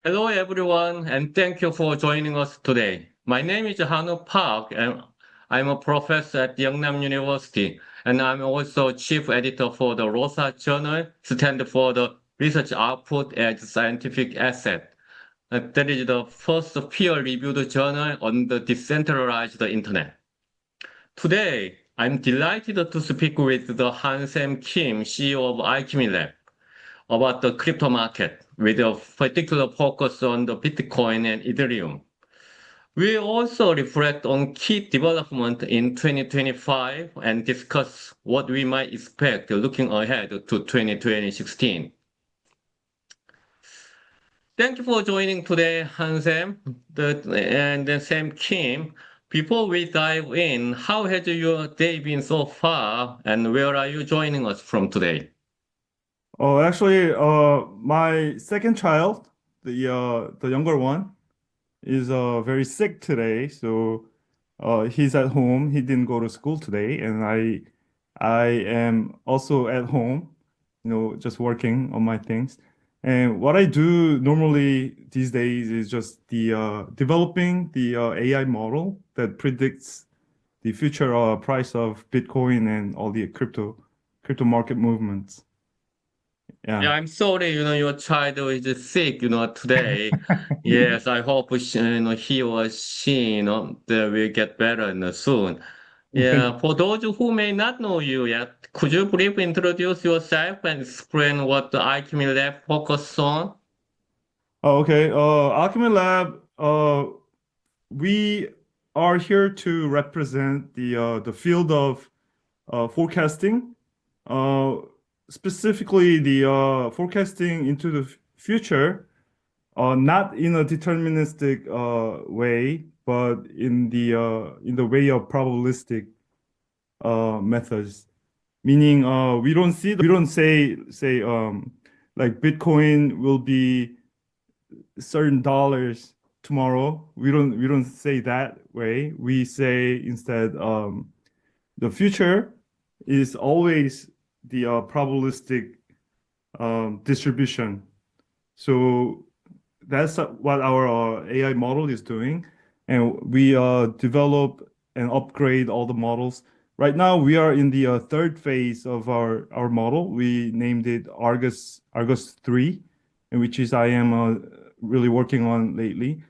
Hello, everyone, and thank you for joining us today. My name is Hanu Park, and I'm a professor at Yeongnam University, and I'm also chief editor for the ROSA Journal, stand for the Research Output as Scientific Asset. That is the first peer-reviewed journal on the decentralized internet. Today, I'm delighted to speak with the Han Sem Kim, CEO of Alchemi Lab, about the crypto market with a particular focus on the Bitcoin and Ethereum. We also reflect on key development in 2025 and discuss what we might expect looking ahead to 2016. Thank you for joining today, Hansem and then Sam Kim. Before we dive in, how has your day been so far, and where are you joining us from today? Oh, actually, my second child, the younger one, is very sick today, so he's at home. He didn't go to school today, and I am also at home, just working on my things. And what I do normally these days is just the developing the AI model that predicts the future price of Bitcoin and all the crypto market movements. Yeah, Yeah. I'm sorry, your child is sick, today. Yes, I hope he or she, they will get better, soon. Yeah, for those who may not know you yet, could you briefly introduce yourself and explain what the Alchemy Lab focus on? Oh, okay. Alchemy Lab, we are here to represent the field of forecasting, uh, specifically the forecasting into the future, not in a deterministic way, but in the way of probabilistic methods. Meaning, we don't say like Bitcoin will be certain dollars tomorrow. We don't say that way. We say instead the future is always the probabilistic distribution. So that's what our AI model is doing, and we develop and upgrade all the models. Right now, we are in the third phase of our model. We named it Argus 3, and which is I am really working on lately,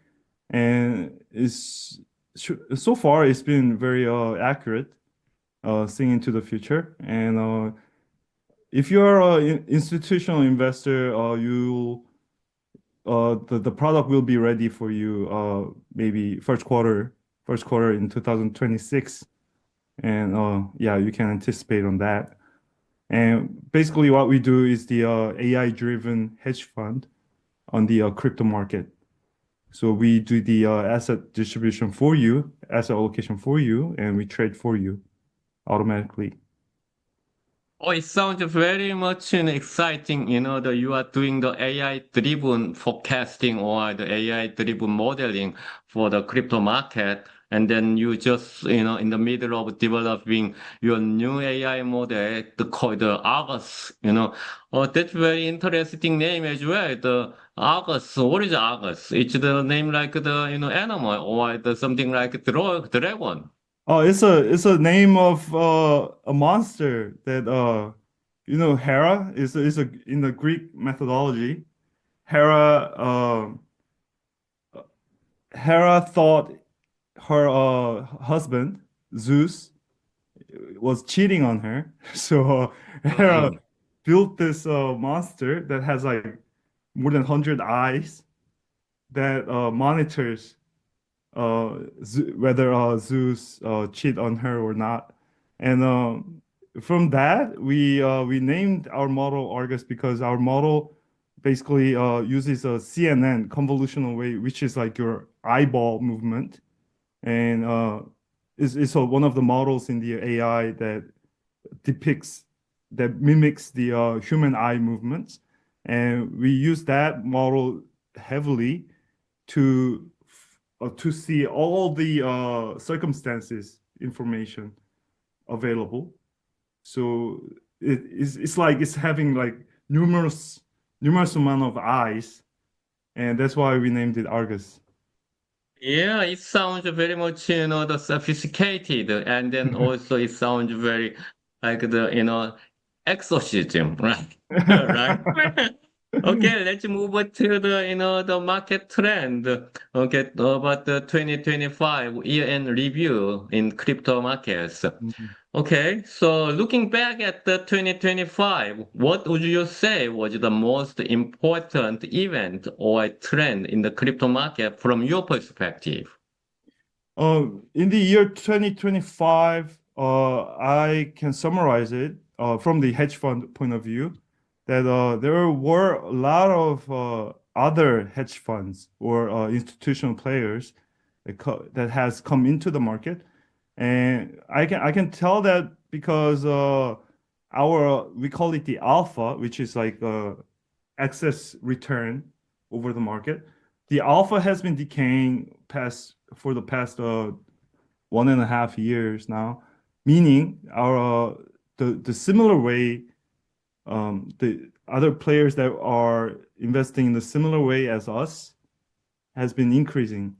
and is so far it's been very accurate, seeing into the future. And if you're an institutional investor, the product will be ready for you maybe first quarter in 2026, and yeah, you can anticipate on that. And basically what we do is the AI driven hedge fund on the crypto market. So we do the asset distribution for you, asset allocation for you, and we trade for you automatically. Oh, it sounds very much exciting, that you are doing the AI-driven forecasting or the AI-driven modeling for the crypto market. And then you just, in the middle of developing your new AI model, called the Argus, Oh, that's very interesting name as well. The Argus, what is Argus? It's the name like the, animal or something like dragon. Oh, it's a name of a monster that Hera is a in the Greek methodology. Hera Hera thought her husband Zeus was cheating on her, so Hera Mm. built this monster that has like more than 100 eyes that monitors whether Zeus cheat on her or not. And from that, we named our model Argus because our model basically uses a CNN convolutional way, which is like your eyeball movement, and is one of the models in the AI that depicts that mimics the human eye movements, and we use that model heavily to see all the circumstances information available. So it's like it's having like numerous amount of eyes, and that's why we named it Argus. Yeah, it sounds very much, the sophisticated, and then also it sounds very like exorcism, right? Right? Okay, let's move on to the market trend. Okay, about the 2025 year-end review in crypto markets. Okay, so looking back at the 2025, what would you say was the most important event or trend in the crypto market from your perspective? In the year 2025, I can summarize it from the hedge fund point of view that there were a lot of other hedge funds or institutional players that has come into the market, and I can tell that because our we call it the alpha, which is like excess return over the market. The alpha has been decaying past for the past 1.5 years now, meaning our the similar way the other players that are investing in the similar way as us has been increasing.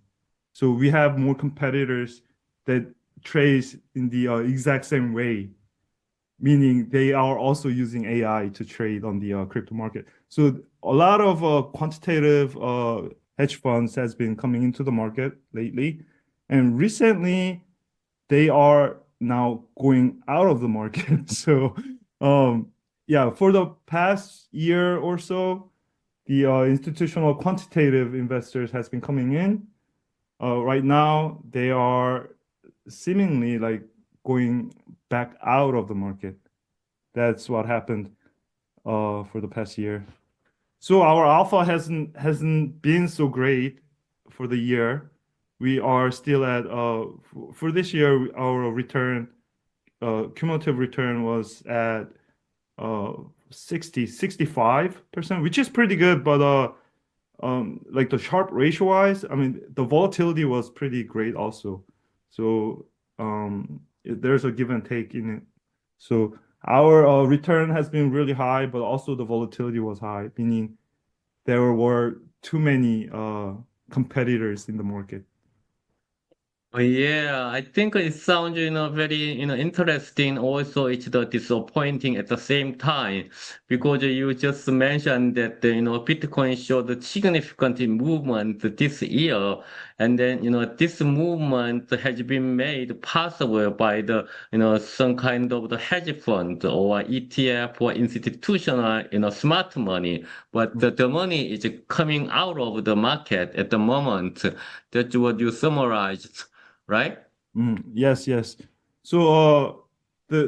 So we have more competitors that trade in the exact same way, meaning they are also using AI to trade on the crypto market. So a lot of quantitative hedge funds has been coming into the market lately, and recently they are now going out of the market. So um, yeah, for the past year or so, the institutional quantitative investors has been coming in. Right now, they are seemingly like going back out of the market. That's what happened for the past year. So our alpha hasn't been so great for the year. We are still at for this year our return cumulative return was at uh 65%, which is pretty good, but like the Sharp ratio wise, I mean the volatility was pretty great also. So there's a give and take in it. So our return has been really high, but also the volatility was high, meaning there were too many competitors in the market. Oh, yeah, I think it sounds, very, interesting. Also, it's the disappointing at the same time because you just mentioned that, Bitcoin showed a significant movement this year. And then, this movement has been made possible by some kind of the hedge fund or ETF or institutional, smart money. But the money is coming out of the market at the moment. That's what you summarized, right? Yes, yes. So the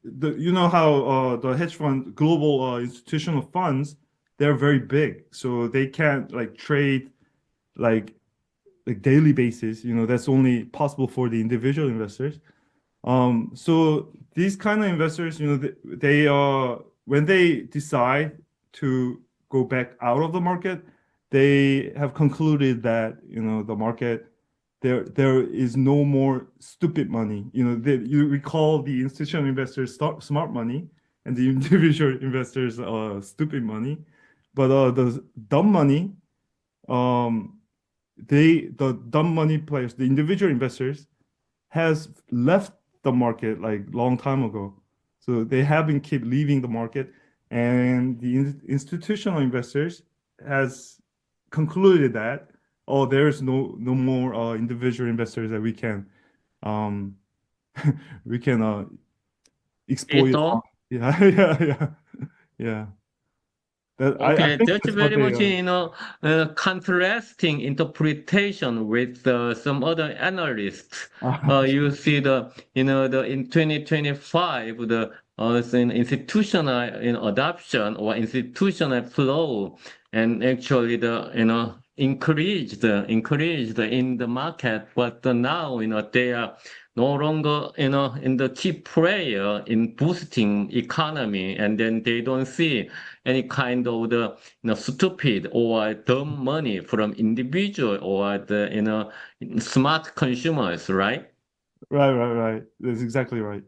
the you know how the hedge fund global institutional funds, they're very big, so they can't like trade like daily basis. That's only possible for the individual investors. So these kind of investors, they when they decide to go back out of the market, they have concluded that, the market there is no more stupid money. You recall the institutional investors smart money and the individual investors stupid money, but the dumb money, um, the dumb money players, the individual investors has left the market like long time ago. So they have been keep leaving the market, and the institutional investors has concluded that there is no more individual investors that um we can exploit on. Ito? Yeah, yeah, yeah, yeah. I Okay, think that's that's what very they much, contrasting interpretation with some other analysts. You see in 2025, institutional, adoption or institutional flow, and actually increased in the market, but now, they are no longer, in the key player in boosting economy, and then they don't see any kind of the stupid or dumb money from individual or the smart consumers, right? Right, right, right. That's exactly right.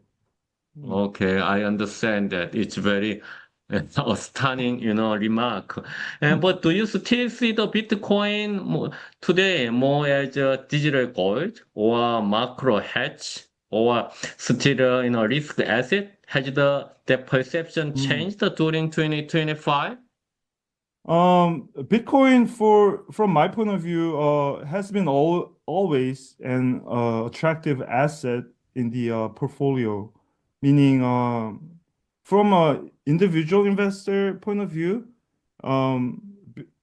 Mm. Okay, I understand that. It's very a stunning, remark. And but do you still see the Bitcoin today more as a digital gold or macro hedge or still, risk asset? Has that perception Mm. changed during 2025? Bitcoin from my point of view, has been always an attractive asset in the portfolio, meaning from a individual investor point of view,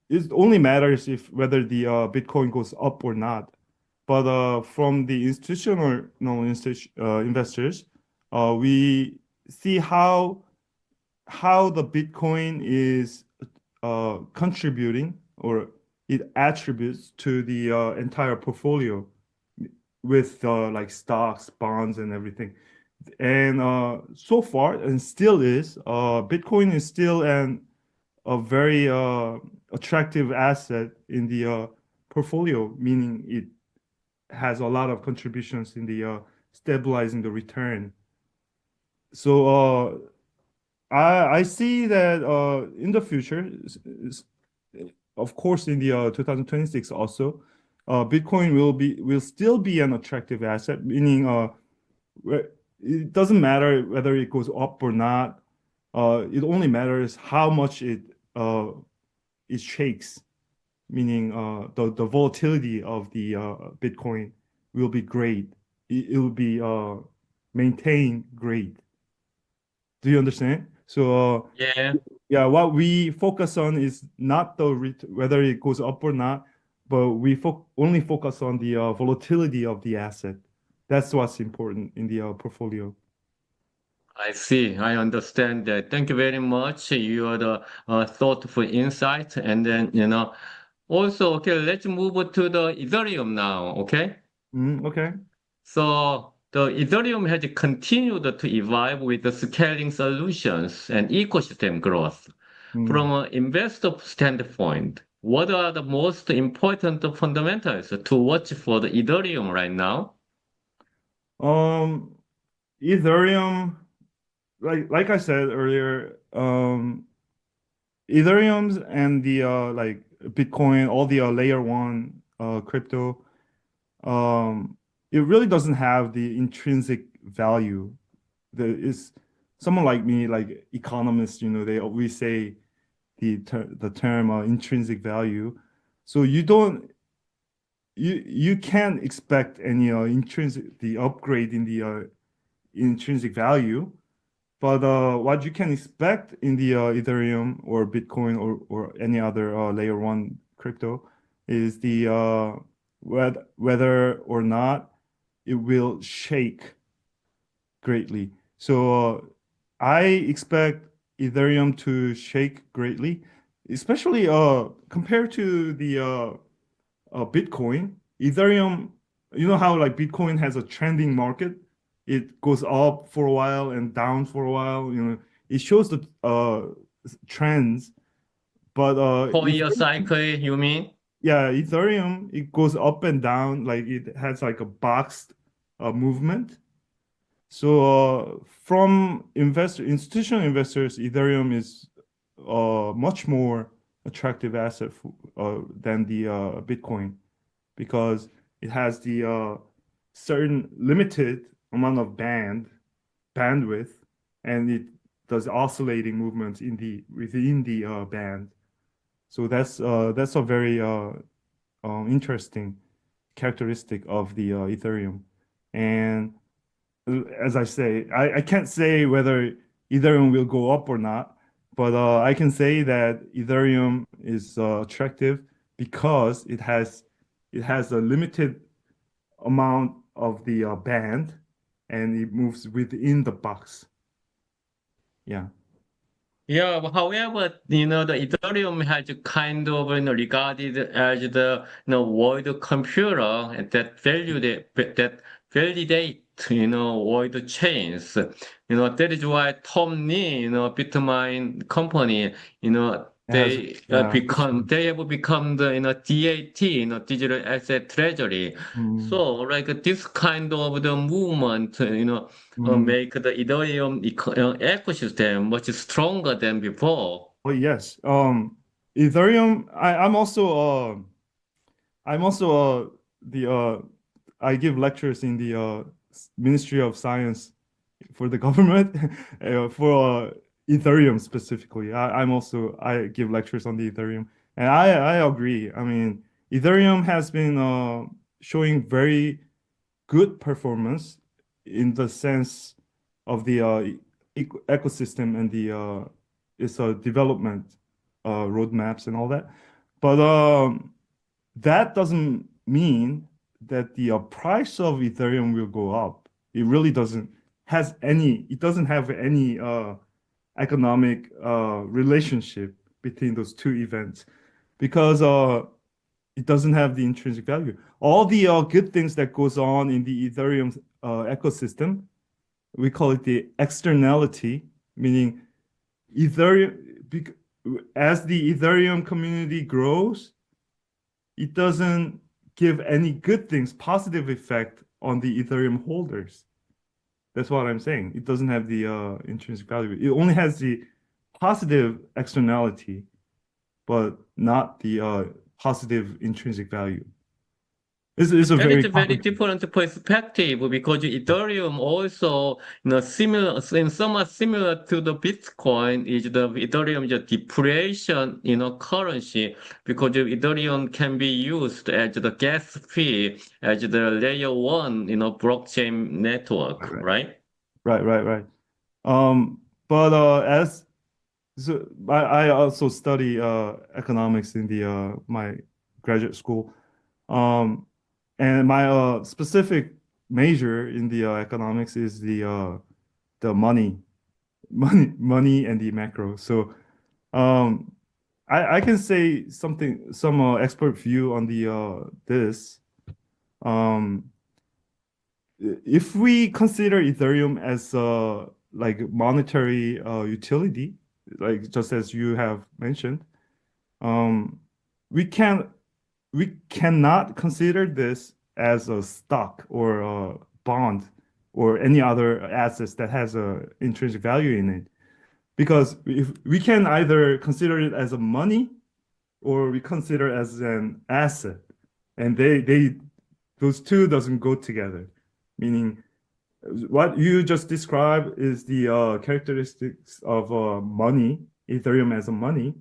it only matters if whether the Bitcoin goes up or not. But from the institutional investors, we see how the Bitcoin is contributing or it attributes to the entire portfolio with like stocks, bonds, and everything. And so far, and still is, Bitcoin is still a very attractive asset in the portfolio, meaning it has a lot of contributions in the stabilizing the return. So I see that in the future, of course, in the 2026 also, Bitcoin will still be an attractive asset, meaning it doesn't matter whether it goes up or not. It only matters how much it shakes, meaning the volatility of the Bitcoin will be great. It will be maintained great. Do you understand? So Yeah. yeah, what we focus on is not the whether it goes up or not, but we only focus on the volatility of the asset. That's what's important in the portfolio. I see. I understand that. Thank you very much. You are the thoughtful insight. And then, also, okay, let's move to the Ethereum now. Okay. Okay. So the Ethereum has continued to evolve with the scaling solutions and ecosystem growth. Mm. From an investor standpoint, what are the most important fundamentals to watch for the Ethereum right now? Um, Ethereum, like I said earlier, Ethereum's and the like Bitcoin, all the layer one crypto, um, it really doesn't have the intrinsic value. The is someone like me, like economists, they always say the term intrinsic value. So you can't expect any intrinsic the upgrade in the intrinsic value. But what you can expect in the Ethereum or Bitcoin or any other layer one crypto is the whether or not it will shake greatly. So I expect Ethereum to shake greatly, especially compared to the Bitcoin. Ethereum, you know how like Bitcoin has a trending market? It goes up for a while and down for a while. It shows the trends, but 4 year cycle, you mean? yeah, Ethereum it goes up and down like it has like a boxed movement. So from institutional investors, Ethereum is much more attractive asset than the Bitcoin because it has the certain limited amount of bandwidth, and it does oscillating movements in the within the band. So that's a very interesting characteristic of the Ethereum. And as I say, I can't say whether Ethereum will go up or not, but I can say that Ethereum is attractive because it has a limited amount of the band and it moves within the box. Yeah. Yeah, however, the Ethereum has kind of, regarded as the, world computer that validate, world chains. That is why Tom Lee, Bitmain company, It has, yeah. they have become the DAT, digital asset treasury. Mm, So like this kind of the movement, mm. make the Ethereum ecosystem much stronger than before. Oh yes. Ethereum. I'm also the I give lectures in the Ministry of Science for the government for Ethereum specifically. I give lectures on the Ethereum, and I agree. I mean, Ethereum has been showing very good performance in the sense of the ecosystem and the its development roadmaps and all that. But that doesn't mean that the price of Ethereum will go up. It really it doesn't have any economic relationship between those two events because it doesn't have the intrinsic value. All the good things that goes on in the Ethereum ecosystem, we call it the externality, meaning Ethereum, as the Ethereum community grows, it doesn't give any good things, positive effect on the Ethereum holders. That's what I'm saying. It doesn't have the intrinsic value. It only has the positive externality, but not the positive intrinsic value. It's a That is very a very complicated. different perspective because Ethereum also, similar, in somewhat similar to the Bitcoin, is the Ethereum is a depreciation, currency because Ethereum can be used as the gas fee, as the layer one, blockchain Right, network, right, right? right. But as so I also study economics in the my graduate school. Um, and my specific major in the economics is the money and the macro. So um, I can say some expert view on the this. Um, if we consider Ethereum as like monetary utility, like just as you have mentioned, um, we can we cannot consider this as a stock or a bond or any other assets that has a intrinsic value in it. Because if we can either consider it as a money or we consider it as an asset. And they those two doesn't go together. Meaning what you just described is the characteristics of money, Ethereum as a money,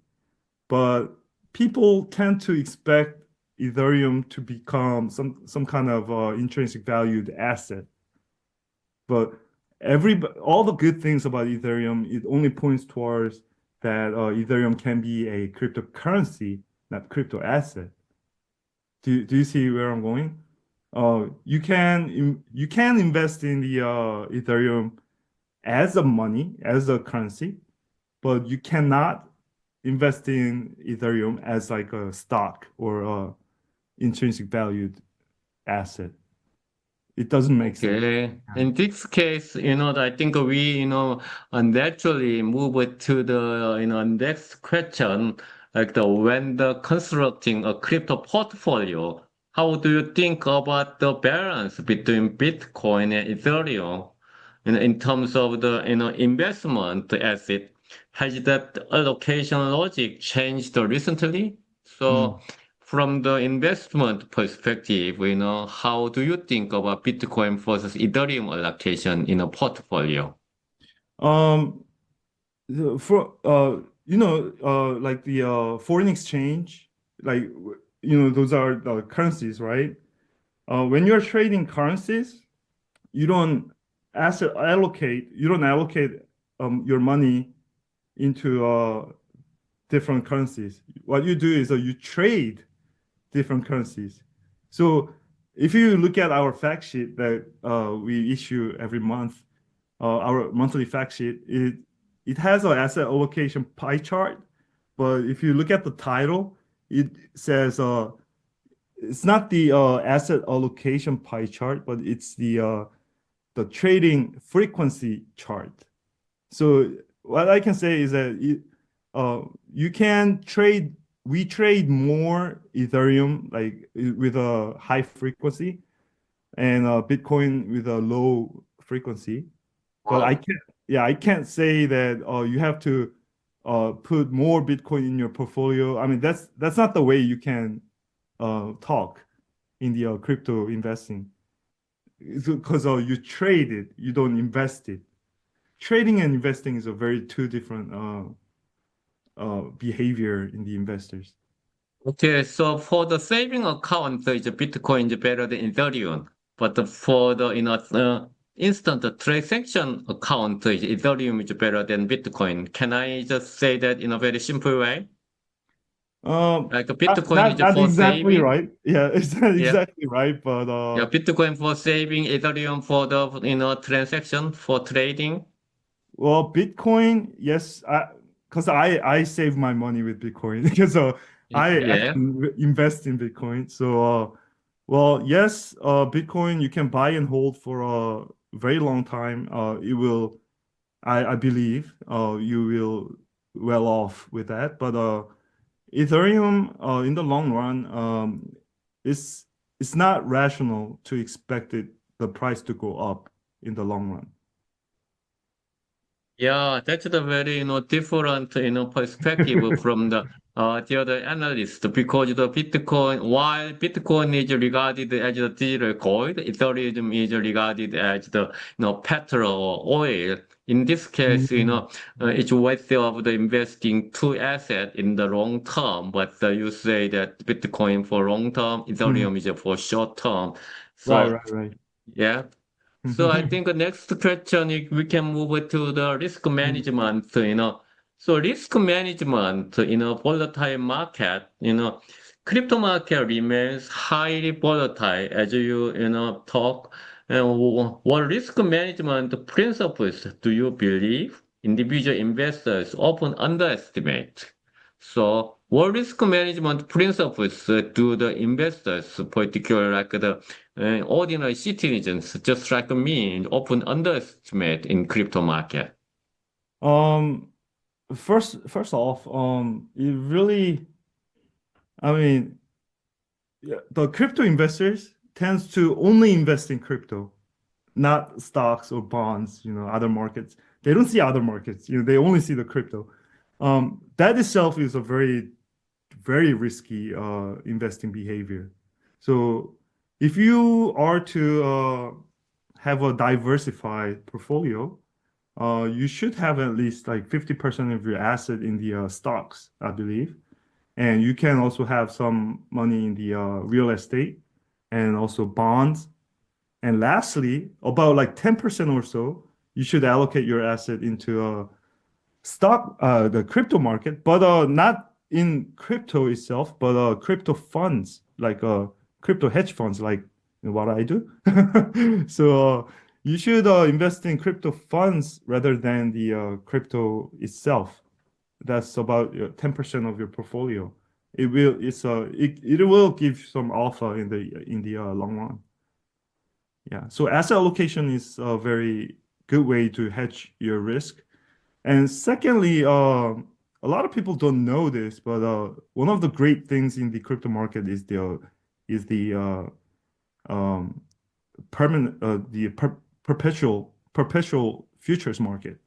but people tend to expect Ethereum to become some kind of intrinsic valued asset. But all the good things about Ethereum, it only points towards that Ethereum can be a cryptocurrency, not crypto asset. Do you see where I'm going? You can invest in the Ethereum as a money, as a currency, but you cannot invest in Ethereum as like a stock or a intrinsic valued asset. It doesn't make sense. Okay. In this case, I think we, naturally move it to the, next question, like when the constructing a crypto portfolio, how do you think about the balance between Bitcoin and Ethereum, in terms of the, investment asset? Has that allocation logic changed recently? Mm. So from the investment perspective, how do you think about Bitcoin versus Ethereum allocation in a portfolio? Um, for like the foreign exchange, like those are the currencies, right? When you're trading currencies, you don't you don't allocate your money into different currencies. What you do is you trade different currencies. So if you look at our fact sheet that we issue every month, our monthly fact sheet, it has an asset allocation pie chart. But if you look at the title, it says it's not the asset allocation pie chart, but it's the trading frequency chart. So what I can say is that uh, you can trade. We trade more Ethereum like with a high frequency and Bitcoin with a low frequency. But I Wow. can't, yeah, I can't say that you have to put more Bitcoin in your portfolio. I mean, that's not the way you can talk in the crypto investing. Because you trade it, you don't invest it. Trading and investing is a very two different behavior in the investors. Okay, so for the saving account, is Bitcoin is better than Ethereum. But for the instant transaction account, is Ethereum is better than Bitcoin. Can I just say that in a very simple way? Um, Like not, Bitcoin not is not for exactly saving, right. Yeah, it's not yeah, exactly right, but yeah, Bitcoin for saving, Ethereum for the transaction for trading. well, Bitcoin, yes, because I save my money with Bitcoin because I Yeah. can invest in Bitcoin. So well, yes, Bitcoin you can buy and hold for a very long time. It will, I believe, you will well off with that. But Ethereum, in the long run, it's it's not rational to expect the price to go up in the long run. Yeah, that's the very, different, perspective from the other analyst because the Bitcoin, while Bitcoin is regarded as the digital gold, Ethereum is regarded as the, petrol or oil. In this case, Mm. it's worth of the investing two assets in the long term, but you say that Bitcoin for long term, Mm. Ethereum is for short term. Right, So, right, right. yeah. So I think the next question we can move to the risk Mm. management. So risk management in a volatile market, crypto market remains highly volatile as talk. And what risk management principles do you believe individual investors often underestimate? So what risk management principles do the investors, particularly like the ordinary citizens, just like me, often underestimate in crypto market? Um, first off, it really, I mean, yeah, the crypto investors tends to only invest in crypto, not stocks or bonds, other markets. They don't see other markets, they only see the crypto. That itself is a very, very risky investing behavior. So if you are to have a diversified portfolio, you should have at least like 50% of your asset in the stocks, I believe. And you can also have some money in the real estate and also bonds. And lastly, about like 10% or so, you should allocate your asset into the crypto market, but not in crypto itself, but crypto funds, like crypto hedge funds, like what I do. So you should invest in crypto funds rather than the crypto itself. That's about 10% of your portfolio. It will give some alpha in the long run. Yeah. So asset allocation is a very good way to hedge your risk. And secondly, a lot of people don't know this, but one of the great things in the crypto market is the um, perpetual futures market.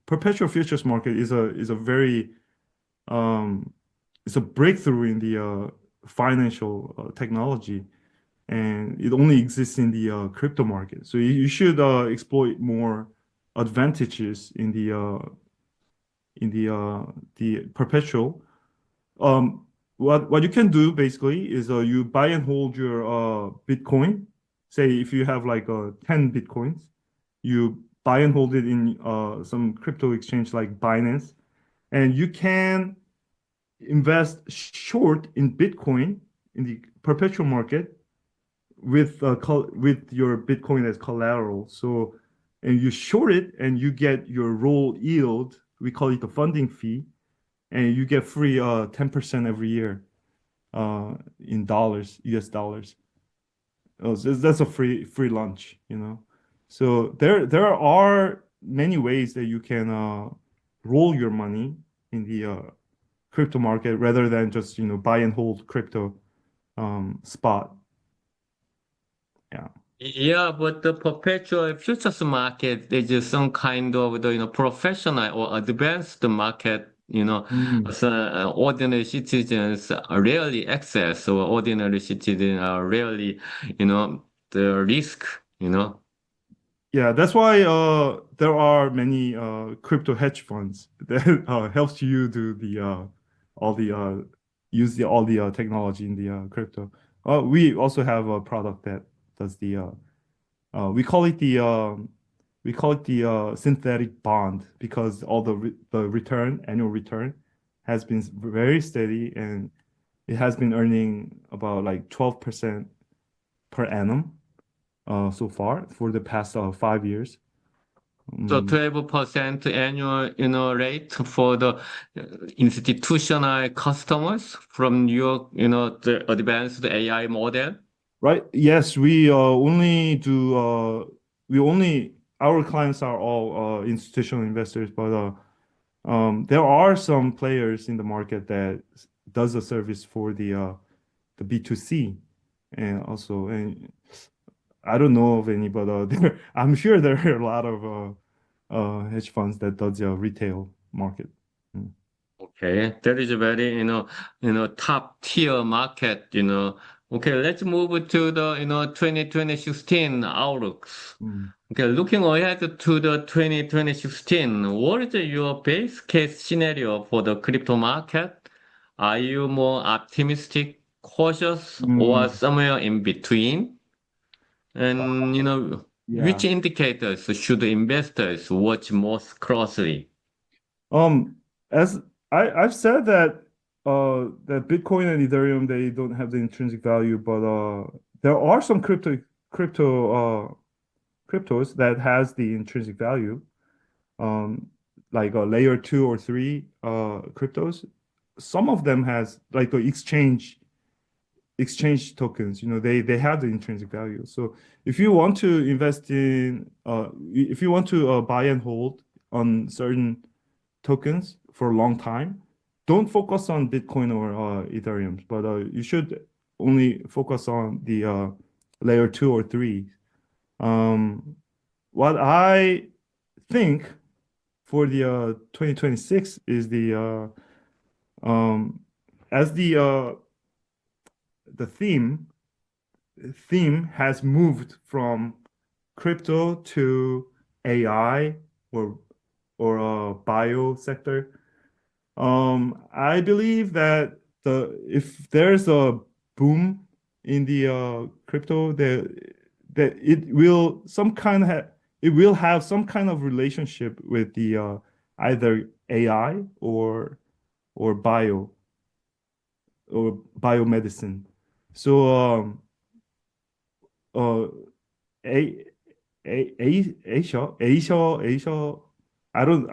Perpetual futures market is a very um, it's a breakthrough in the financial technology, and it only exists in the crypto market. So you should exploit more advantages in the perpetual. Um, what you can do basically is you buy and hold your Bitcoin. Say if you have like 10 Bitcoins, you buy and hold it in some crypto exchange like Binance, and you can invest short in Bitcoin in the perpetual market with with your Bitcoin as collateral. So, and you short it and you get your roll yield. We call it the funding fee, and you get free 10% every year in dollars, US dollars. Oh, so that's a free lunch. So there are many ways that you can roll your money. in the crypto market rather than just, buy and hold crypto spot. Yeah. Yeah, but the perpetual futures market is some kind of the professional or advanced market, Mm. so ordinary citizens rarely access, or ordinary citizens are rarely, the risk. Yeah, that's why there are many crypto hedge funds that helps you do the all the use the all the technology in the crypto. We also have a product that does the we call it the synthetic bond because all the return annual return has been very steady, and it has been earning about like 12% per annum so far for the past 5 years. So Mm, 12% annual, rate for the institutional customers from your, the advanced AI model. right? Yes, we only do we only our clients are all institutional investors, but there are some players in the market that does a service for the B2C, and also, and I don't know of any, but I'm sure there are a lot of hedge funds that does the retail market. Mm. Okay, that is a very, top tier market. Okay, let's move to the, 2016 outlooks. Mm. Okay, looking ahead to the 2016, what is your base case scenario for the crypto market? Are you more optimistic, cautious, or Mm. somewhere in between? And, which Yeah. indicators should investors watch most closely? Um, as I've said that that Bitcoin and Ethereum, they don't have the intrinsic value, but there are some cryptos that has the intrinsic value. Um, like a layer two or three cryptos. Some of them has like the exchange tokens, they have the intrinsic value. So if you want to invest in if you want to buy and hold on certain tokens for a long time, don't focus on Bitcoin or Ethereum, but you should only focus on the layer two or three. Um, what I think for the 2026 is um, as the theme has moved from crypto to AI or bio sector. I believe that the if there's a boom in the crypto, that it will have some kind of relationship with the either AI or biomedicine. So uh a Asia. I don't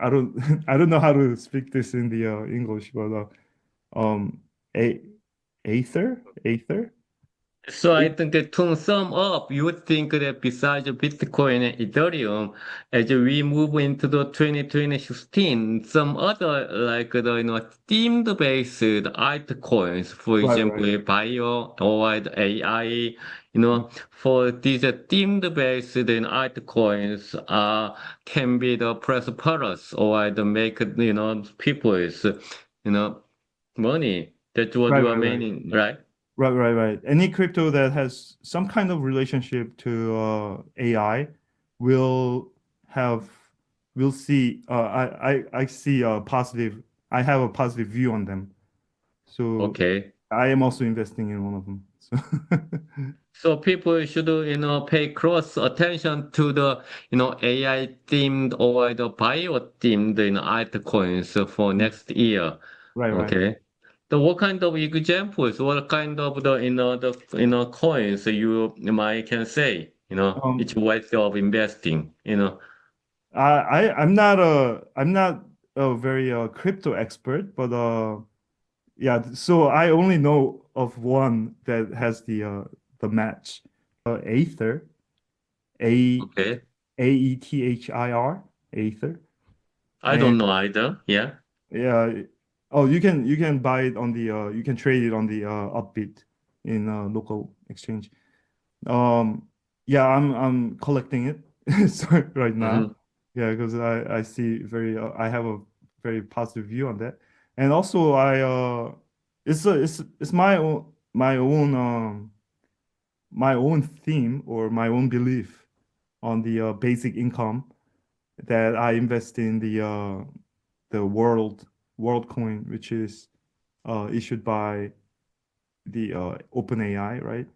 I don't know how to speak this in the English, but a Aether. So I think that to sum up, you would think that besides Bitcoin and Ethereum, as we move into the 2016, some other like the themed based altcoins, for Right, right. example, bio or the AI, for these themed based altcoins can be the prosperous or the make people's money. That's what Right, you are right, right. meaning, right? Right, right, right. Any crypto that has some kind of relationship to AI will have will see I see a positive I have a positive view on them. So Okay. I am also investing in one of them. So So people should, pay close attention to the, AI themed or the bio themed, altcoins for next year. right, right. Okay. The what kind of examples, what kind of the, coins you might can say, it's Um, worth of investing. I'm not a very crypto expert, but yeah. So I only know of one that has the match, Aether, A Okay. Aethir, Aether, I and don't know either. Yeah. Yeah. Oh, you can buy it on the you can trade it on the Upbeat in local exchange. Um, yeah, I'm collecting it so right now. Hmm. Yeah, because I see I have a very positive view on that, and also it's my own theme or my own belief on the basic income that I invest in the world coin, which is issued by the OpenAI, right?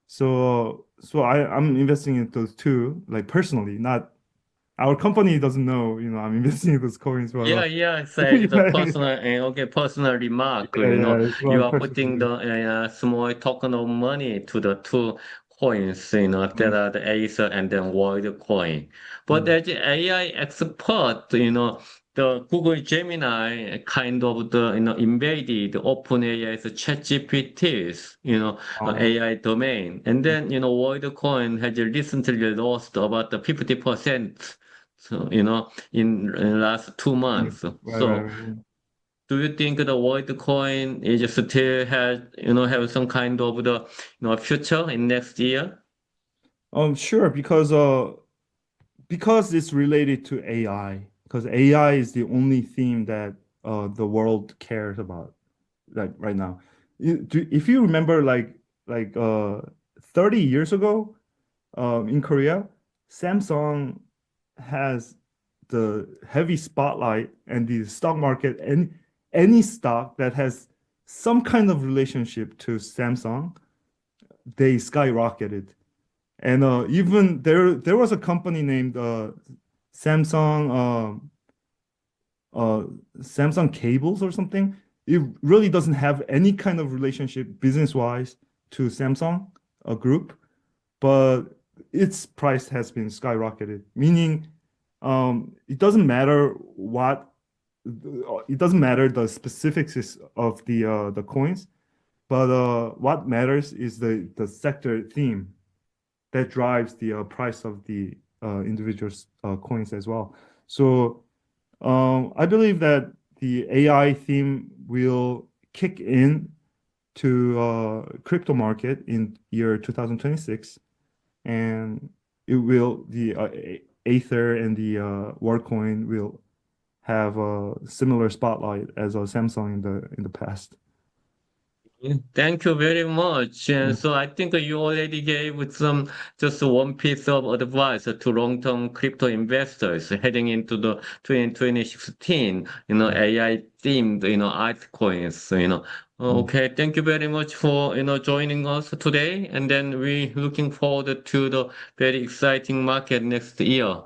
So I'm investing in those two, like personally, not our company doesn't know, I'm investing in those coins, but Yeah, yeah, so yeah, it's a personal, okay, personal remark, yeah, it's you one are personal putting belief. the small token of money to the two coins, that Mm, are the Aether and then World coin. But mm. as AI expert, the Google Gemini kind of invaded OpenAI's ChatGPT's, Uh, AI domain. And then, World coin has recently lost about the 50%. So, in last 2 months. right, right, So right. do you think the World coin is still have some kind of the, future in next year? Sure, because it's related to AI, because AI is the only theme that the world cares about, like right now. If you remember, like 30 years ago, in Korea, Samsung has the heavy spotlight and the stock market, and any stock that has some kind of relationship to Samsung, they skyrocketed. And even there was a company named Samsung uh, Samsung Cables or something. It really doesn't have any kind of relationship business-wise to Samsung, a group, but its price has been skyrocketed, meaning it doesn't matter it doesn't matter the specifics of the coins, but what matters is the sector theme that drives the price of the individual coins as well. So I believe that the AI theme will kick in to crypto market in year 2026, and it will the Aether and the WorldCoin will have a similar spotlight as a Samsung in the past. Thank you very much. And Mm. so I think you already gave just one piece of advice to long-term crypto investors heading into the 2016, AI themed, altcoins, Mm. Okay, thank you very much for, joining us today. And then we looking forward to the very exciting market next year.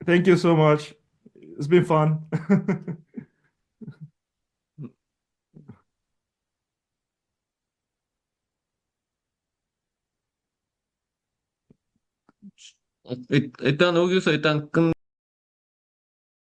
Thank you so much. It's been fun. 일단 여기서 일단 끝